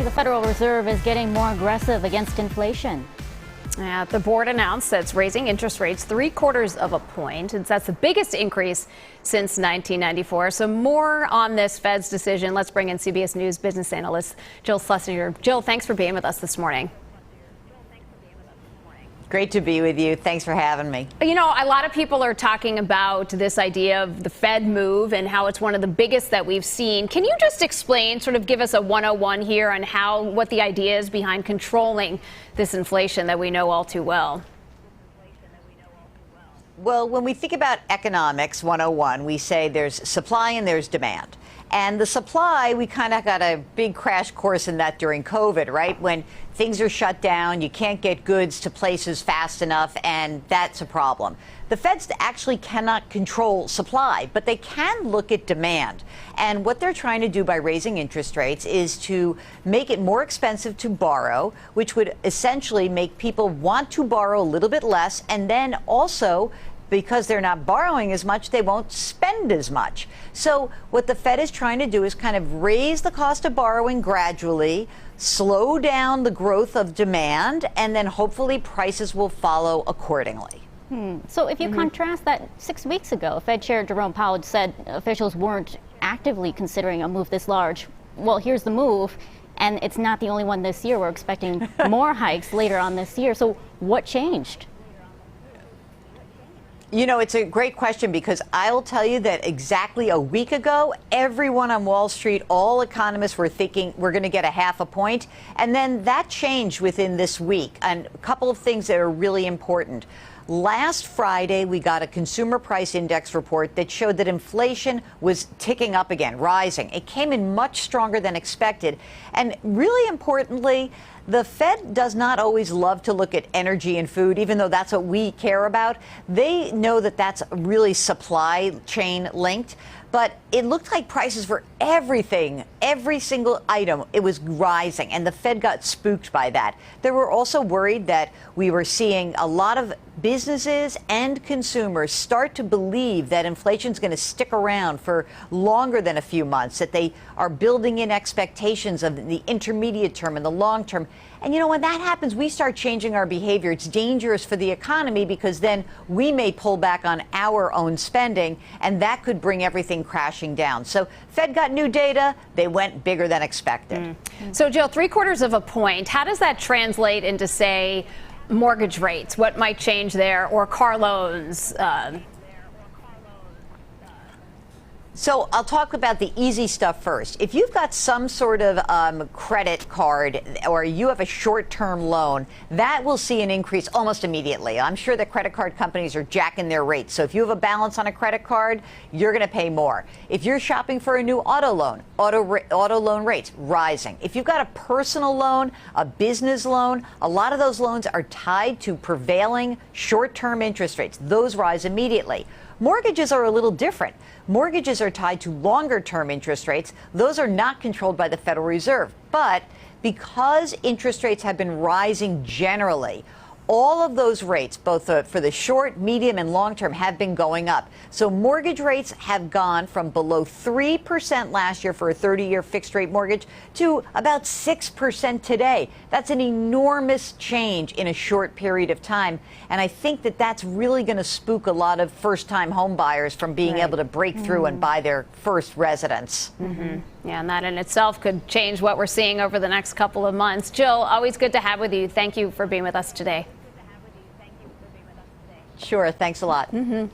the Federal Reserve is getting more aggressive against inflation. The board announced that it's raising interest rates 3/4 of a point, and that's the biggest increase since 1994. So more on this Fed's decision. Let's bring in CBS News business analyst Jill Schlesinger. Jill, thanks for being with us this morning. Great to be with you. Thanks for having me. You know, a lot of people are talking about this idea of the Fed move and how it's one of the biggest that we've seen. Can you just explain, sort of give us a 101 here on what the idea is behind controlling this inflation that we know all too well? Well, when we think about economics 101, we say there's supply and there's demand. And the supply, we kind of got a big crash course in that during COVID, right? When things are shut down, you can't get goods to places fast enough, and that's a problem. The Feds actually cannot control supply, but they can look at demand. And what they're trying to do by raising interest rates is to make it more expensive to borrow, which would essentially make people want to borrow a little bit less, and then also, because they're not borrowing as much, they won't spend as much. So what the Fed is trying to do is kind of raise the cost of borrowing gradually, slow down the growth of demand, and then hopefully prices will follow accordingly. So if you contrast that 6 weeks ago, Fed Chair Jerome Powell said officials weren't actively considering a move this large. Well, here's the move, and it's not the only one this year. We're expecting more hikes later on this year. So what changed? You know, it's a great question, because I'll tell you that exactly a week ago, everyone on Wall Street, all economists were thinking we're going to get a half a point. And then that changed within this week. And a couple of things that are really important. Last Friday, we got a consumer price index report that showed that inflation was ticking up again, rising. It came in much stronger than expected. And really importantly, the Fed does not always love to look at energy and food, even though that's what we care about. They know that that's really supply chain linked. But it looked like prices for everything, every single item, it was rising, and the Fed got spooked by that. They were also worried that we were seeing a lot of businesses and consumers start to believe that inflation is going to stick around for longer than a few months, that they are building in expectations of the intermediate term and the long term. And, you know, when that happens, we start changing our behavior. It's dangerous for the economy, because then we may pull back on our own spending, and that could bring everything crashing down. So Fed got new data. They went bigger than expected. So, Jill, 3/4 of a point. How does that translate into, say, mortgage rates? What might change there, or car loans? So I'll talk about the easy stuff first. If you've got some sort of credit card, or you have a short-term loan, that will see an increase almost immediately. I'm sure that credit card companies are jacking their rates. So if you have a balance on a credit card, you're going to pay more. If you're shopping for a new auto loan, auto loan rates rising. If you've got a personal loan, a business loan, a lot of those loans are tied to prevailing short-term interest rates. Those rise immediately. Mortgages are a little different. Mortgages are tied to longer-term interest rates. Those are not controlled by the Federal Reserve. But because interest rates have been rising generally, all of those rates, both for the short, medium, and long term, have been going up. So mortgage rates have gone from below 3% last year for a 30-year fixed-rate mortgage to about 6% today. That's an enormous change in a short period of time. And I think that that's really going to spook a lot of first-time home buyers from being able to break through and buy their first residence. Yeah, and that in itself could change what we're seeing over the next couple of months. Jill, always good to have with you. Thank you for being with us today. Sure. Thanks a lot.